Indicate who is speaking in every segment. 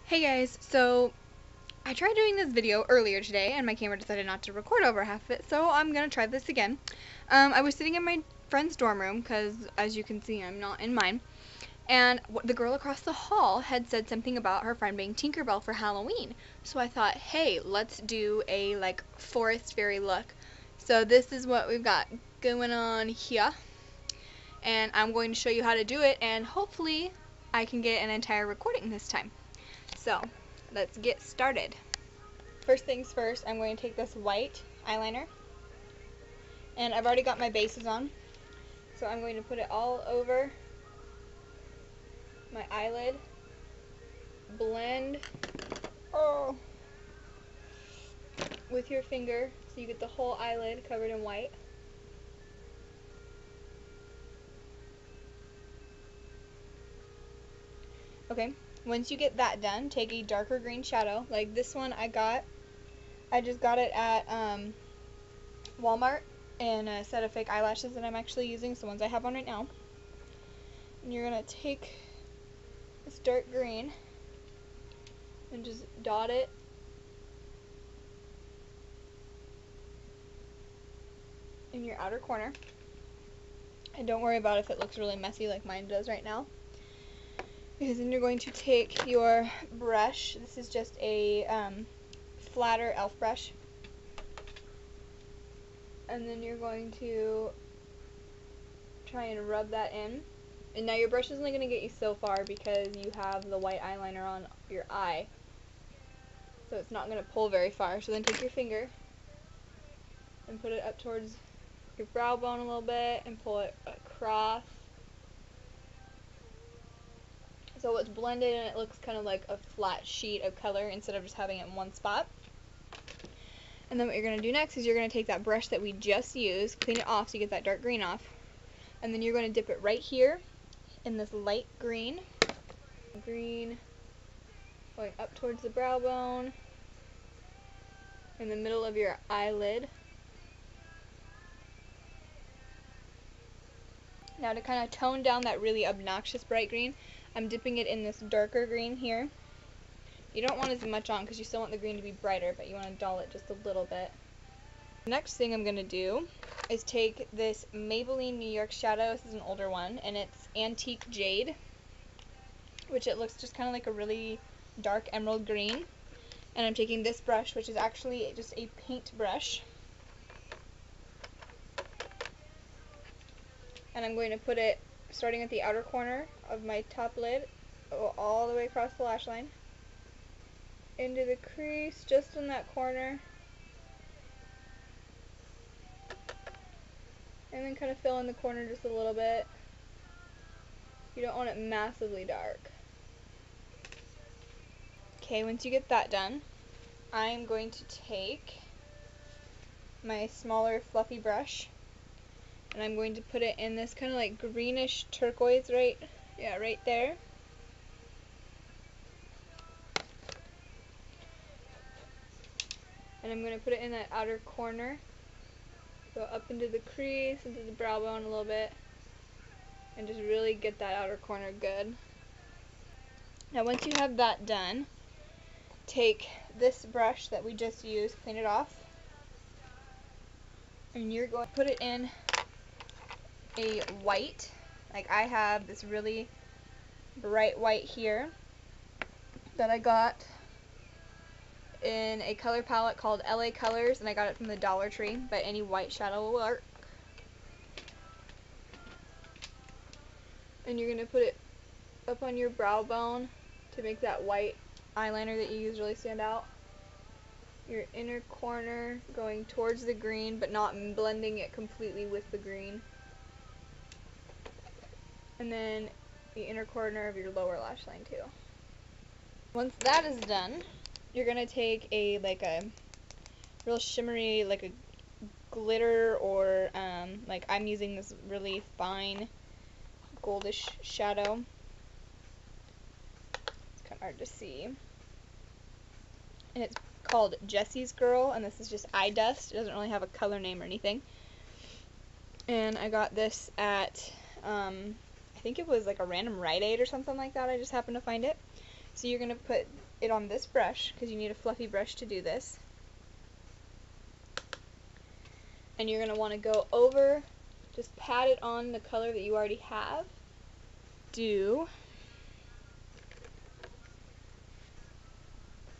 Speaker 1: Hey guys, so I tried doing this video earlier today and my camera decided not to record over half of it, so I'm gonna try this again. I was sitting in my friend's dorm room because, as you can see, I'm not in mine, and the girl across the hall had said something about her friend being Tinkerbell for Halloween. So I thought, hey, let's do a forest fairy look. So this is what we've got going on here, and I'm going to show you how to do it, and hopefully I can get an entire recording this time. So, let's get started. First things first, I'm going to take this white eyeliner, and I've already got my bases on, so I'm going to put it all over my eyelid, blend with your finger so you get the whole eyelid covered in white. Okay, once you get that done, take a darker green shadow, like this one I just got it at Walmart in a set of fake eyelashes that I'm actually using, so ones I have on right now. And you're going to take this dark green and just dot it in your outer corner. And don't worry about if it looks really messy like mine does right now, because then you're going to take your brush. This is just a flatter elf brush, and then you're going to try and rub that in. And now your brush is only going to get you so far because you have the white eyeliner on your eye, so it's not going to pull very far. So then take your finger and put it up towards your brow bone a little bit and pull it across, so it's blended and it looks kind of like a flat sheet of color instead of just having it in one spot. And then what you're going to do next is you're going to take that brush that we just used, clean it off so you get that dark green off, and then you're going to dip it right here in this light green going up towards the brow bone, in the middle of your eyelid. Now to kind of tone down that really obnoxious bright green, I'm dipping it in this darker green here. You don't want as much on because you still want the green to be brighter, but you want to dull it just a little bit. The next thing I'm going to do is take this Maybelline New York shadow. This is an older one, and it's Antique Jade, which it looks just kind of like a really dark emerald green. And I'm taking this brush, which is actually just a paint brush, and I'm going to put it starting at the outer corner of my top lid, all the way across the lash line, into the crease just in that corner, and then kind of fill in the corner just a little bit. You don't want it massively dark. Okay, once you get that done, I'm going to take my smaller fluffy brush, and I'm going to put it in this kind of like greenish turquoise right there. And I'm going to put it in that outer corner, go up into the crease, into the brow bone a little bit, and just really get that outer corner good. Now once you have that done, take this brush that we just used, clean it off, and you're going to put it in a white. Like I have this really bright white here that I got in a color palette called LA Colors, and I got it from the Dollar Tree, but any white shadow will work. And you're going to put it up on your brow bone to make that white eyeliner that you use really stand out. Your inner corner going towards the green, but not blending it completely with the green. And then the inner corner of your lower lash line too. Once that is done, you're going to take a real shimmery, like a glitter, or like I'm using this really fine goldish shadow. It's kind of hard to see. And it's called Jessie's Girl, and this is just eye dust. It doesn't really have a color name or anything. And I got this at, I think it was like a random Rite Aid or something like that. I just happened to find it. So you're going to put it on this brush, because you need a fluffy brush to do this. And you're going to want to go over, just pat it on the color that you already have.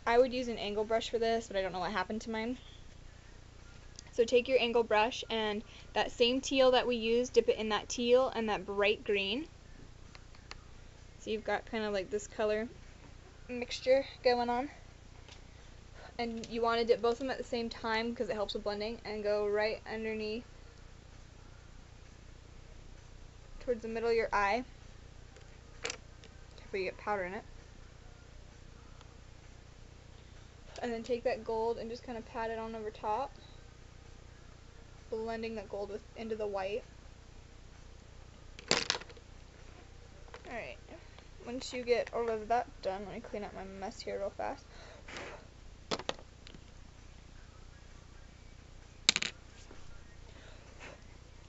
Speaker 1: I would use an angle brush for this, but I don't know what happened to mine. So take your angle brush and that same teal that we used, dip it in that teal and that bright green. So you've got kind of like this color mixture going on. And you want to dip both of them at the same time because it helps with blending, and go right underneath towards the middle of your eye. Careful you get powder in it. And then take that gold and just kind of pat it on over top, blending that gold into the white. Alright, once you get all of that done, let me clean up my mess here real fast.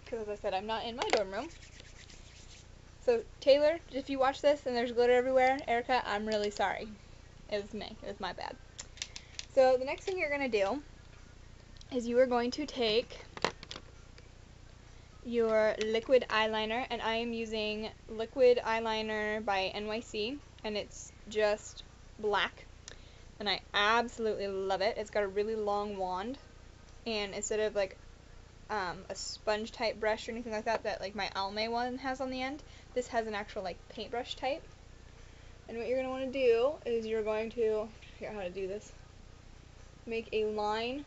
Speaker 1: Because as I said, I'm not in my dorm room. So Taylor, if you watch this and there's glitter everywhere, Erica, I'm really sorry. It was me. It was my bad. So the next thing you're going to do is you are going to take your liquid eyeliner, and I am using liquid eyeliner by NYC, and it's just black, and I absolutely love it. It's got a really long wand, and instead of like a sponge type brush or anything like that like my Almay one has on the end, this has an actual like paintbrush type. And what you're going to want to do is you're going to figure out how to do this. Make a line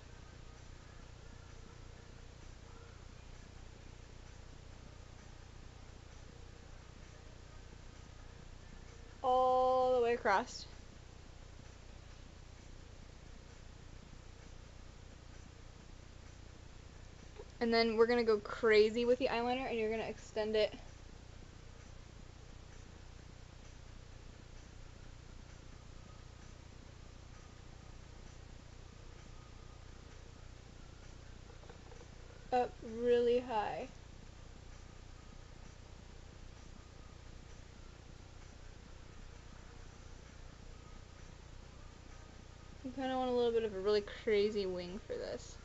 Speaker 1: all the way across. And then we're going to go crazy with the eyeliner, and you're going to extend it up really high. You kind of want a little bit of a really crazy wing for this.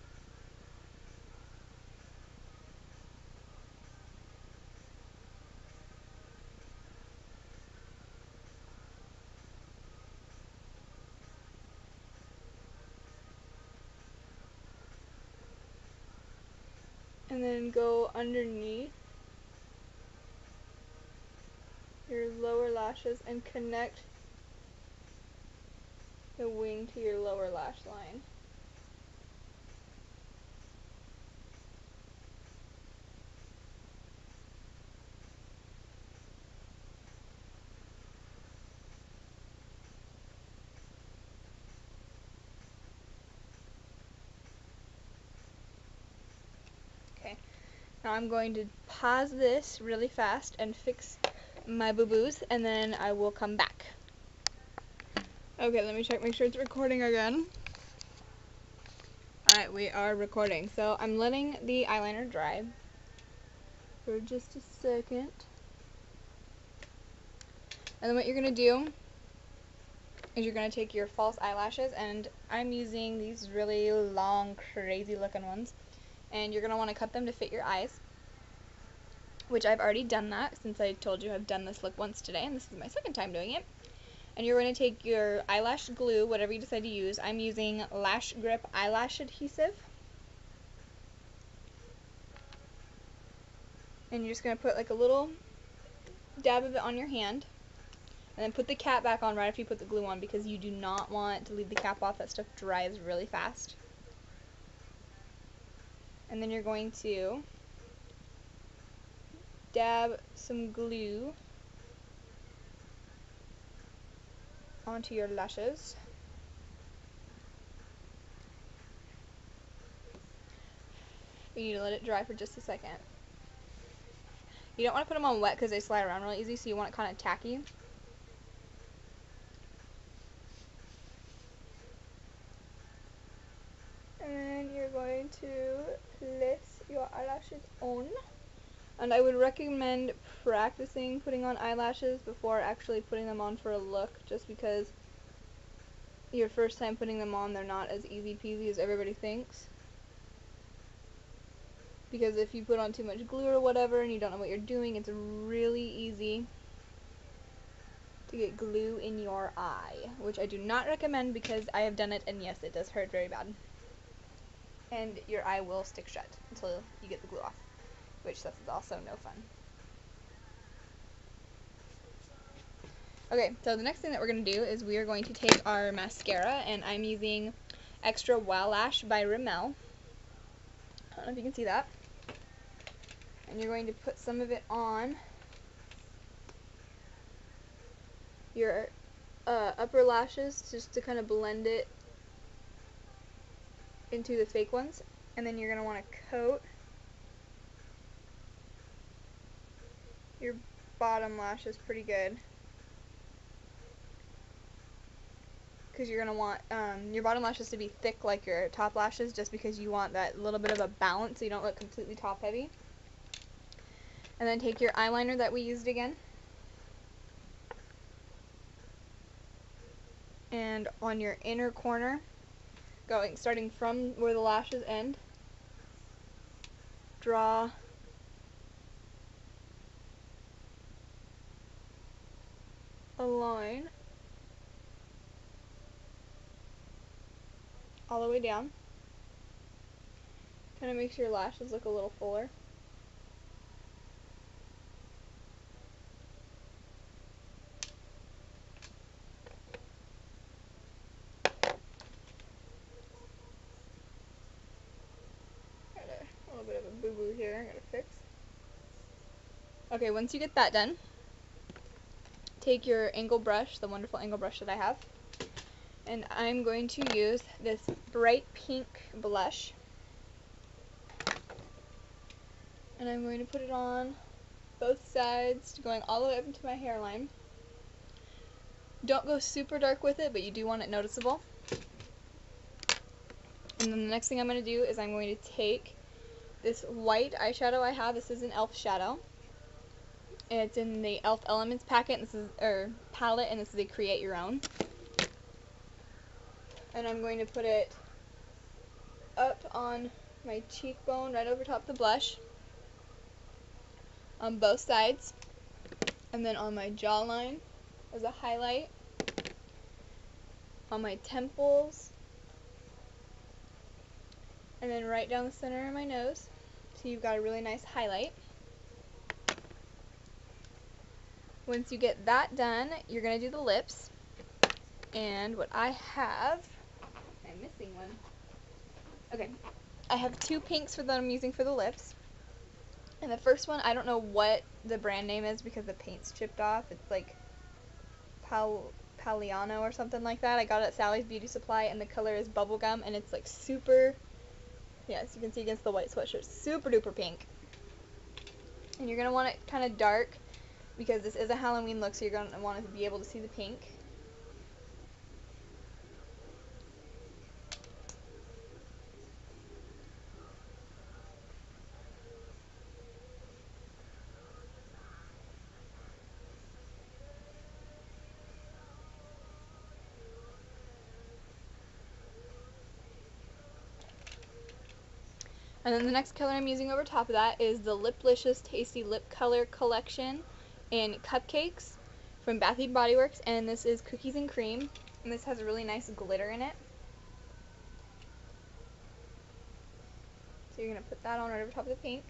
Speaker 1: And then go underneath your lower lashes and connect the wing to your lower lash line. Okay, now I'm going to pause this really fast and fix my boo-boos, and then I will come back. Okay, let me check, make sure it's recording again. Alright, we are recording. So I'm letting the eyeliner dry for just a second. And then what you're going to do is you're going to take your false eyelashes, and I'm using these really long, crazy looking ones. And you're going to want to cut them to fit your eyes, which I've already done that since I told you I've done this look once today, and this is my second time doing it. And you're going to take your eyelash glue, whatever you decide to use. I'm using Lash Grip eyelash adhesive. And you're just going to put like a little dab of it on your hand. And then put the cap back on right after you put the glue on, because you do not want to leave the cap off. That stuff dries really fast. And then you're going to dab some glue onto your lashes. You need to let it dry for just a second. You don't want to put them on wet because they slide around really easy, so you want it kind of tacky. And then you're going to place your eyelashes on. And I would recommend practicing putting on eyelashes before actually putting them on for a look, just because your first time putting them on, they're not as easy peasy as everybody thinks. Because if you put on too much glue or whatever and you don't know what you're doing, it's really easy to get glue in your eye, which I do not recommend because I have done it, and yes, it does hurt very bad. And your eye will stick shut until you get the glue off, which is also no fun. Okay, so the next thing that we're going to do is we are going to take our mascara, and I'm using Extra Wow Lash by Rimmel. I don't know if you can see that. And you're going to put some of it on your upper lashes just to kind of blend it into the fake ones. And then you're going to want to coat your bottom lashes pretty good, because you're going to want your bottom lashes to be thick like your top lashes, just because you want that little bit of a balance so you don't look completely top heavy. And then take your eyeliner that we used again, and on your inner corner, starting from where the lashes end, draw a line all the way down. Kind of makes your lashes look a little fuller. Got a little bit of a boo-boo here I gotta fix. Okay, once you get that done, take your angle brush, the wonderful angle brush that I have, and I'm going to use this bright pink blush, and I'm going to put it on both sides, going all the way up into my hairline. Don't go super dark with it, but you do want it noticeable. And then the next thing I'm going to do is I'm going to take this white eyeshadow I have. This is an e.l.f. shadow. It's in the e.l.f. Elements packet, and this is palette, and this is a create your own. And I'm going to put it up on my cheekbone, right over top of the blush, on both sides, and then on my jawline as a highlight, on my temples, and then right down the center of my nose, so you've got a really nice highlight. Once you get that done, you're going to do the lips, and what I have, I'm missing one. Okay, I have two pinks that I'm using for the lips, and the first one, I don't know what the brand name is because the paint's chipped off. It's like Paliano or something like that. I got it at Sally's Beauty Supply, and the color is bubblegum, and it's like super, yes, you can see against the white sweatshirt, super duper pink. And you're going to want it kind of dark, because this is a Halloween look, so you're going to want to be able to see the pink. And then the next color I'm using over top of that is the Liplicious Tasty Lip Color Collection in Cupcakes from Bath & Body Works, and this is Cookies and Cream, and this has a really nice glitter in it. So you're going to put that on right over top of the pink.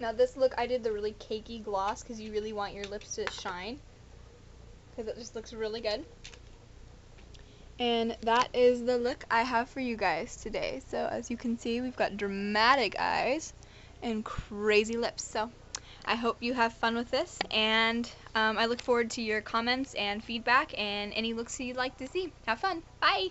Speaker 1: Now this look, I did the really cakey gloss because you really want your lips to shine, because it just looks really good. And that is the look I have for you guys today. So as you can see, we've got dramatic eyes and crazy lips. So I hope you have fun with this, and I look forward to your comments and feedback and any looks you'd like to see. Have fun. Bye!